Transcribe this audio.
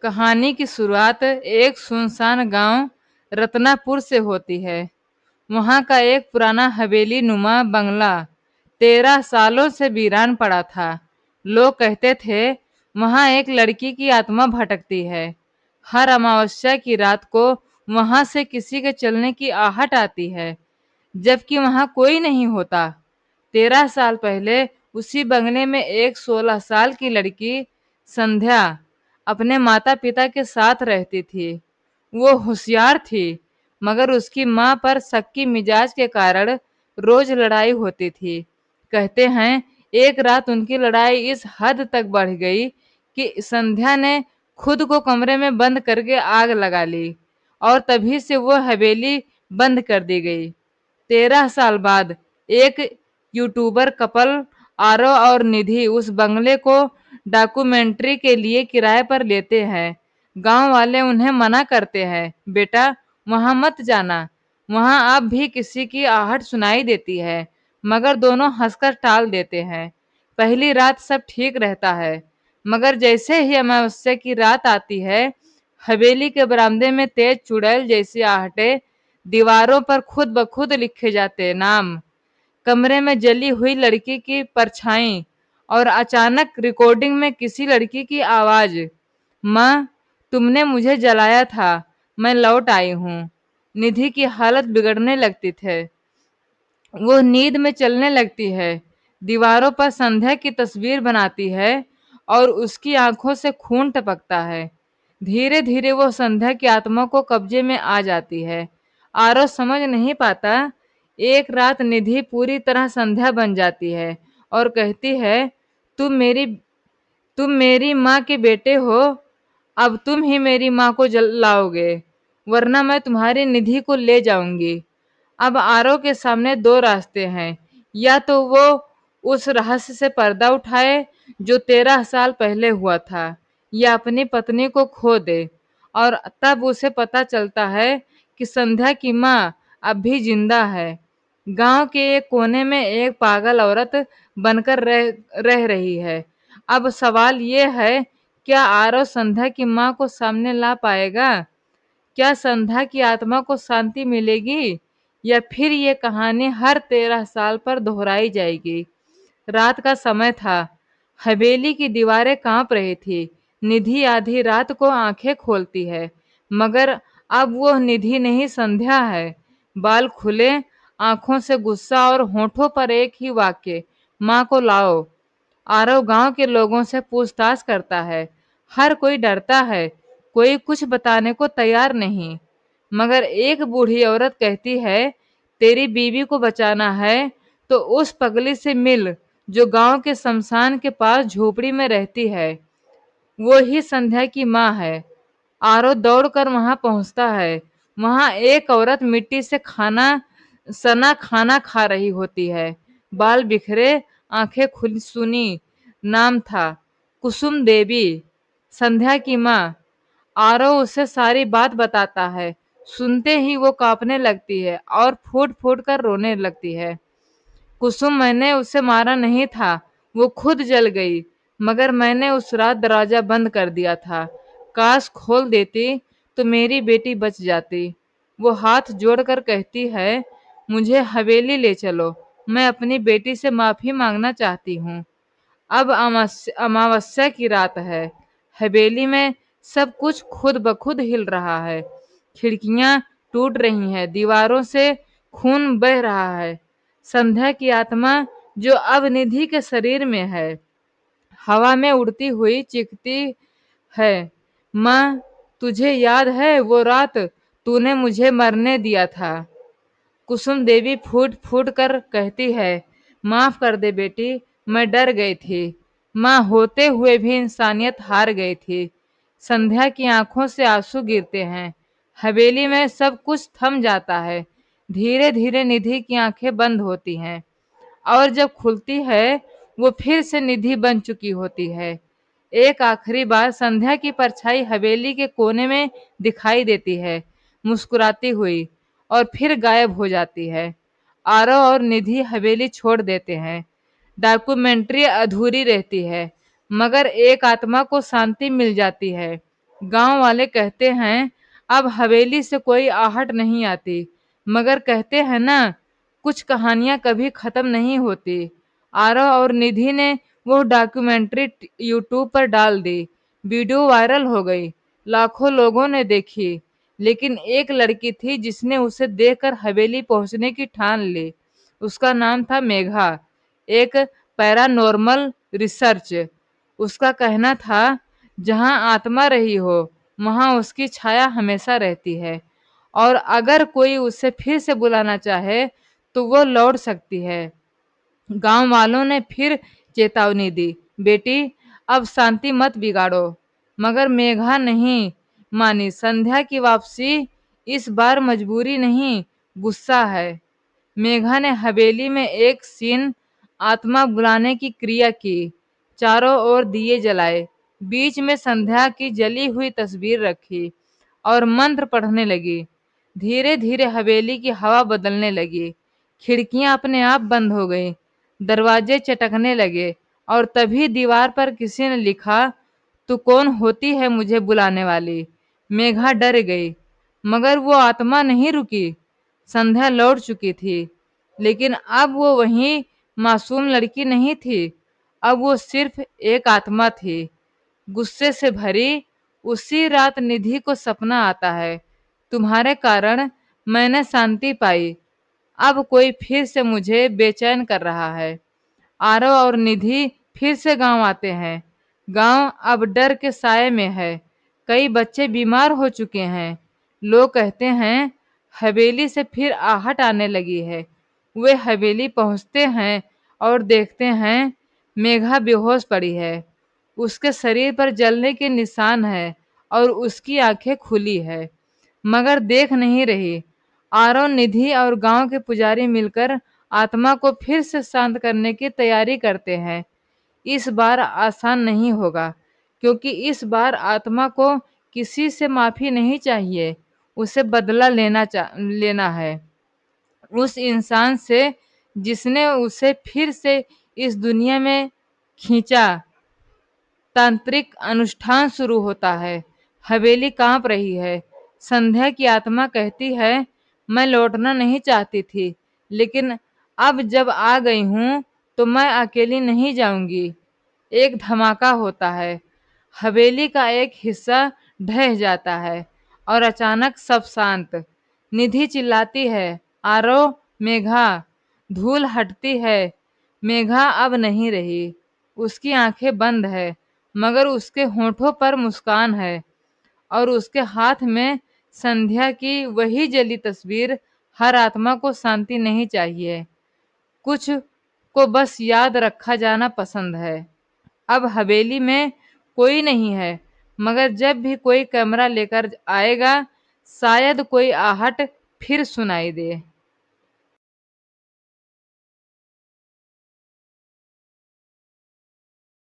कहानी की शुरुआत एक सुनसान गांव रत्नापुर से होती है। वहां का एक पुराना हवेली नुमा बंगला 13 सालों से वीरान पड़ा था। लोग कहते थे वहां एक लड़की की आत्मा भटकती है। हर अमावस्या की रात को वहां से किसी के चलने की आहट आती है, जबकि वहां कोई नहीं होता। 13 साल पहले उसी बंगले में एक 16 साल की लड़की संध्या अपने माता पिता के साथ रहती थी। वो होशियार थी, मगर उसकी माँ पर शक की मिजाज के कारण रोज लड़ाई होती थी। कहते हैं एक रात उनकी लड़ाई इस हद तक बढ़ गई कि संध्या ने खुद को कमरे में बंद करके आग लगा ली, और तभी से वो हवेली बंद कर दी गई। 13 साल बाद एक यूट्यूबर कपल आरव और निधि उस बंगले को डॉक्यूमेंट्री के लिए किराए पर लेते हैं। गांव वाले उन्हें मना करते हैं, बेटा वहां मत जाना, वहां अब भी किसी की आहट सुनाई देती है। मगर दोनों हंसकर टाल देते हैं। पहली रात सब ठीक रहता है, मगर जैसे ही अमावस्या की रात आती है, हवेली के बरामदे में तेज चुड़ैल जैसी आहटें, दीवारों पर खुद ब खुद लिखे जाते नाम, कमरे में जली हुई लड़की की परछाई, और अचानक रिकॉर्डिंग में किसी लड़की की आवाज, माँ तुमने मुझे जलाया था, मैं लौट आई हूँ। निधि की हालत बिगड़ने लगती थे। वो नींद में चलने लगती है, दीवारों पर संध्या की तस्वीर बनाती है, और उसकी आंखों से खून टपकता है। धीरे धीरे वो संध्या की आत्मा को कब्जे में आ जाती है। आरव समझ नहीं पाता। एक रात निधि पूरी तरह संध्या बन जाती है और कहती है, तुम मेरी तुम मेरी माँ के बेटे हो, अब तुम ही मेरी माँ को लाओगे, वरना मैं तुम्हारी निधि को ले जाऊंगी। अब आरव के सामने दो रास्ते हैं, या तो वो उस रहस्य से पर्दा उठाए जो 13 साल पहले हुआ था, या अपनी पत्नी को खो दे। और तब उसे पता चलता है कि संध्या की माँ अब भी जिंदा है, गांव के एक कोने में एक पागल औरत बनकर रह रही है। अब सवाल ये है, क्या आरव संध्या की माँ को सामने ला पाएगा? क्या संध्या की आत्मा को शांति मिलेगी, या फिर ये कहानी हर 13 साल पर दोहराई जाएगी? रात का समय था। हवेली की दीवारें कांप रही थी। निधि आधी रात को आंखें खोलती है, मगर अब वो निधि नहीं, संध्या है। बाल खुले, आंखों से गुस्सा और होठों पर एक ही वाक्य, माँ को लाओ। आरव गांव के लोगों से पूछताछ करता है। हर कोई डरता है, कोई कुछ बताने को तैयार नहीं। मगर एक बूढ़ी औरत कहती है, तेरी बीवी को बचाना है तो उस पगली से मिल जो गांव के शमशान के पास झोपड़ी में रहती है। वो ही संध्या की माँ है। आरव दौड़कर वहां पहुंचता है। वहां एक औरत मिट्टी से सना खाना खा रही होती है। बाल बिखरे, आंखें खुली, सुनी। नाम था कुसुम देवी, संध्या की माँ। आरव उसे सारी बात बताता है। सुनते ही वो कांपने लगती है और फूट फूट कर रोने लगती है। कुसुम, मैंने उसे मारा नहीं था, वो खुद जल गई, मगर मैंने उस रात दरवाजा बंद कर दिया था। काश खोल देती तो मेरी बेटी बच जाती। वो हाथ जोड़कर कहती है, मुझे हवेली ले चलो, मैं अपनी बेटी से माफी मांगना चाहती हूँ। अब अमावस्या की रात है। हवेली में सब कुछ खुद ब खुद हिल रहा है। खिड़कियां टूट रही हैं, दीवारों से खून बह रहा है। संध्या की आत्मा जो अब निधि के शरीर में है, हवा में उड़ती हुई चीखती है, माँ तुझे याद है वो रात तूने मुझे मरने दिया था? कुसुम देवी फूट फूट कर कहती है, माफ कर दे बेटी, मैं डर गई थी। माँ होते हुए भी इंसानियत हार गई थी। संध्या की आंखों से आंसू गिरते हैं। हवेली में सब कुछ थम जाता है। धीरे धीरे निधि की आंखें बंद होती हैं, और जब खुलती है वो फिर से निधि बन चुकी होती है। एक आखिरी बार संध्या की परछाई हवेली के कोने में दिखाई देती है, मुस्कुराती हुई, और फिर गायब हो जाती है। आरव और निधि हवेली छोड़ देते हैं। डॉक्यूमेंट्री अधूरी रहती है, मगर एक आत्मा को शांति मिल जाती है। गांव वाले कहते हैं अब हवेली से कोई आहट नहीं आती, मगर कहते हैं ना कुछ कहानियां कभी खत्म नहीं होती। आरव और निधि ने वो डॉक्यूमेंट्री यूट्यूब पर डाल दी। वीडियो वायरल हो गई, लाखों लोगों ने देखी। लेकिन एक लड़की थी जिसने उसे देखकर हवेली पहुंचने की ठान ली। उसका नाम था मेघा, एक पैरानॉर्मल रिसर्च। उसका कहना था जहां आत्मा रही हो वहां उसकी छाया हमेशा रहती है, और अगर कोई उसे फिर से बुलाना चाहे तो वो लौट सकती है। गांव वालों ने फिर चेतावनी दी, बेटी अब शांति मत बिगाड़ो। मगर मेघा नहीं मानी। संध्या की वापसी इस बार मजबूरी नहीं, गुस्सा है। मेघा ने हवेली में एक सीन आत्मा बुलाने की क्रिया की। चारों ओर दिए जलाए, बीच में संध्या की जली हुई तस्वीर रखी और मंत्र पढ़ने लगी। धीरे धीरे हवेली की हवा बदलने लगी। खिड़कियां अपने आप बंद हो गईं, दरवाजे चटकने लगे, और तभी दीवार पर किसी ने लिखा, तू कौन होती है मुझे बुलाने वाली। मेघा डर गई, मगर वो आत्मा नहीं रुकी। संध्या लौट चुकी थी, लेकिन अब वो वही मासूम लड़की नहीं थी। अब वो सिर्फ एक आत्मा थी, गुस्से से भरी। उसी रात निधि को सपना आता है, तुम्हारे कारण मैंने शांति पाई, अब कोई फिर से मुझे बेचैन कर रहा है। आरव और निधि फिर से गांव आते हैं। गांव अब डर के साए में है। कई बच्चे बीमार हो चुके हैं। लोग कहते हैं हवेली से फिर आहट आने लगी है। वे हवेली पहुंचते हैं और देखते हैं मेघा बेहोश पड़ी है। उसके शरीर पर जलने के निशान है और उसकी आंखें खुली है, मगर देख नहीं रही। आरव, निधि और गांव के पुजारी मिलकर आत्मा को फिर से शांत करने की तैयारी करते हैं। इस बार आसान नहीं होगा, क्योंकि इस बार आत्मा को किसी से माफी नहीं चाहिए, उसे बदला लेना है उस इंसान से जिसने उसे फिर से इस दुनिया में खींचा। तांत्रिक अनुष्ठान शुरू होता है। हवेली कांप रही है। संध्या की आत्मा कहती है, मैं लौटना नहीं चाहती थी, लेकिन अब जब आ गई हूं तो मैं अकेली नहीं जाऊंगी। एक धमाका होता है। हवेली का एक हिस्सा ढह जाता है और अचानक सब शांत। निधि चिल्लाती है, आरो, मेघा। धूल हटती है। मेघा अब नहीं रही। उसकी आंखें बंद है, मगर उसके होठों पर मुस्कान है, और उसके हाथ में संध्या की वही जली तस्वीर। हर आत्मा को शांति नहीं चाहिए, कुछ को बस याद रखा जाना पसंद है। अब हवेली में कोई नहीं है, मगर जब भी कोई कैमरा लेकर आएगा शायद कोई आहट फिर सुनाई दे।